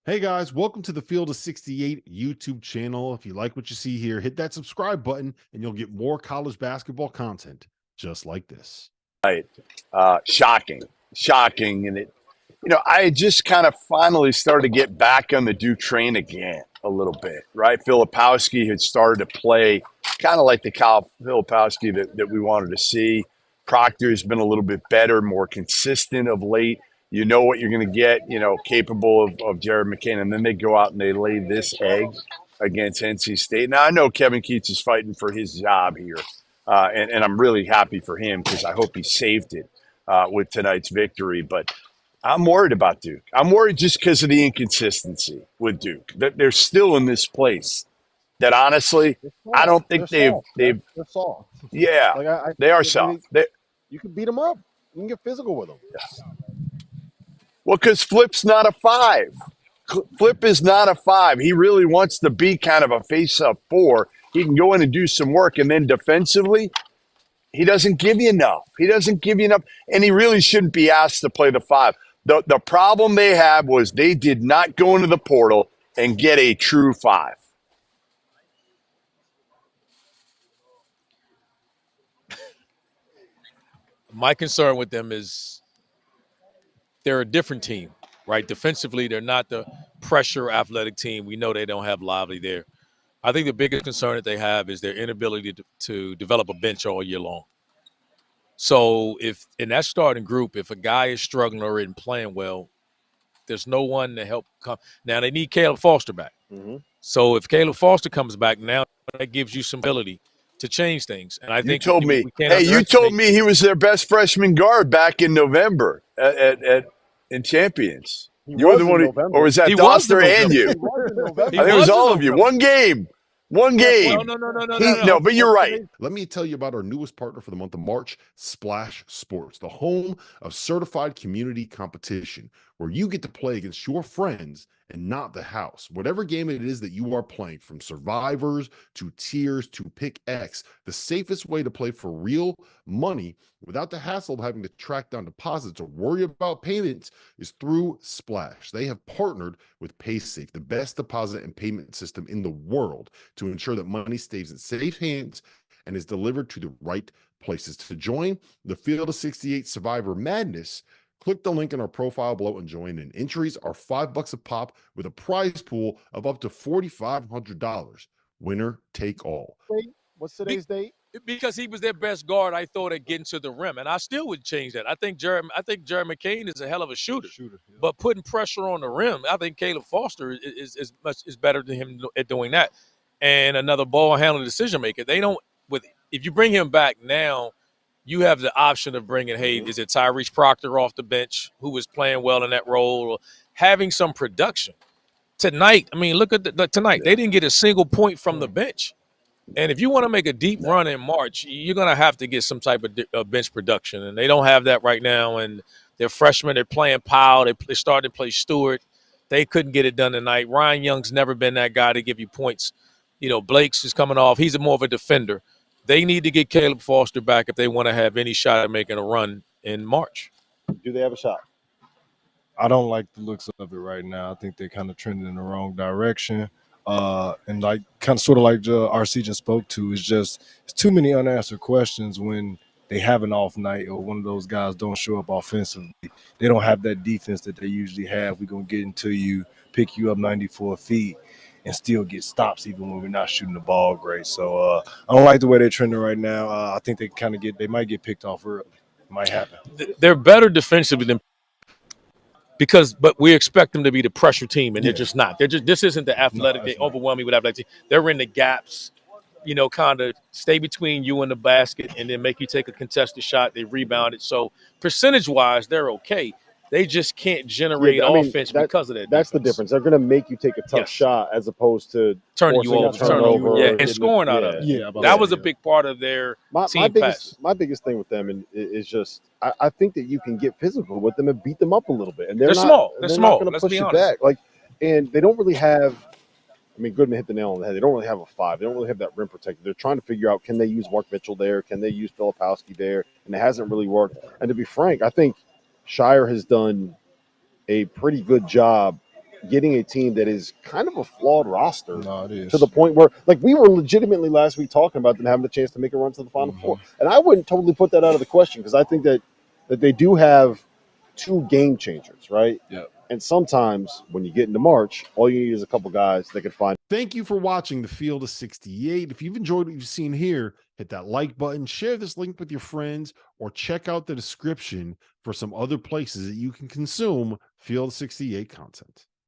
Hey guys, welcome to the Field of 68 YouTube channel. If you like what you see here, hit that subscribe button and you'll get more college basketball content just like this. Right. Shocking. And I had just kind of finally started to get back on the Duke train again a little bit, right? Filipowski had started to play kind of like the Kyle Filipowski that we wanted to see. Proctor's been a little bit better, more consistent of late. You know what you're going to get, capable of Jerel McNeal. And then they go out and they lay this egg against NC State. Now, I know Kevin Keatts is fighting for his job here. And I'm really happy for him because I hope he saved it with tonight's victory. But I'm worried about Duke. I'm worried just because of the inconsistency with Duke. That they're still in this place that honestly, I don't think they're soft. Yeah, Like they are soft. You can beat them up. You can get physical with them. Well, because Flip's not a 5. Flip is not a 5. He really wants to be kind of a face-up 4. He can go in and do some work, and then defensively, he doesn't give you enough. And he really shouldn't be asked to play the 5. The problem they had was they did not go into the portal and get a true 5. My concern with them is they're a different team, right? Defensively, they're not the pressure athletic team. We know they don't have Lively there. I think the biggest concern that they have is their inability to develop a bench all year long. So if in that starting group, if a guy is struggling or isn't playing well, there's no one to help come. Now they need Caleb Foster back. Mm-hmm. So if Caleb Foster comes back, now that gives you some ability to change things. And I think you told me he was their best freshman guard back in November in Champions. You were the one, or was that Dauster and you? I think it was all of you. One game. No, but you're right. Let me tell you about our newest partner for the month of March, Splash Sports, the home of certified community competition, where you get to play against your friends and not the house. Whatever game it is that you are playing, from survivors to tiers to pick X, the safest way to play for real money without the hassle of having to track down deposits or worry about payments is through Splash. They have partnered with PaySafe, the best deposit and payment system in the world, to ensure that money stays in safe hands and is delivered to the right places. To join the Field of 68 Survivor Madness, click the link in our profile below and join in. Entries are $5 a pop with a prize pool of up to $4,500. Winner take all. What's today's date? Because he was their best guard, I thought, at getting to the rim, and I still would change that. I think Jerel McNeal is a hell of a shooter, yeah. But putting pressure on the rim, I think Caleb Foster is better than him at doing that. And another ball handling decision maker. If you bring him back now, you have the option of bringing, is it Tyrese Proctor off the bench, who was playing well in that role, or having some production. Tonight, look at tonight. They didn't get a single point from the bench. And if you want to make a deep run in March, you're going to have to get some type of bench production. And they don't have that right now. And they're freshmen. They're playing Powell. They started to play Stewart. They couldn't get it done tonight. Ryan Young's never been that guy to give you points. Blake's is coming off. He's more of a defender. They need to get Caleb Foster back if they want to have any shot at making a run in March. Do they have a shot? I don't like the looks of it right now. I think they're kind of trending in the wrong direction. And sort of like RC just spoke to, it's too many unanswered questions when they have an off night or one of those guys don't show up offensively. They don't have that defense that they usually have. We're going to get into you, pick you up 94 feet, and still get stops even when we're not shooting the ball great. So I don't like the way they're trending right now. I think they might get picked off early. It might happen. They're better defensively than but we expect them to be the pressure team, and they're just not. This isn't the athletic. They overwhelm me with athletic team. They're in the gaps, kind of stay between you and the basket, and then make you take a contested shot. They rebound it. So percentage-wise, they're okay. They just can't generate offense because of that. That's the difference. They're going to make you take a tough shot as opposed to turning you over, and scoring out of it. Yeah, that was a big part of their team pass. My biggest thing with them is just I think that you can get physical with them and beat them up a little bit. And they're small. They're not going to push you back. And they don't really have. Goodman hit the nail on the head. They don't really have a 5. They don't really have that rim protector. They're trying to figure out, can they use Mark Mitchell there? Can they use Filipowski there? And it hasn't really worked. And to be frank, I think Shire has done a pretty good job getting a team that is kind of a flawed roster No, it is. to the point where, like, we were legitimately last week talking about them having a chance to make a run to the Final Four. And I wouldn't totally put that out of the question because I think that they do have two game changers, right? Yep. And sometimes when you get into March, all you need is a couple guys that can find. Thank you for watching the Field of 68. If you've enjoyed what you've seen here, hit that like button, share this link with your friends, or check out the description for some other places that you can consume Field of 68 content.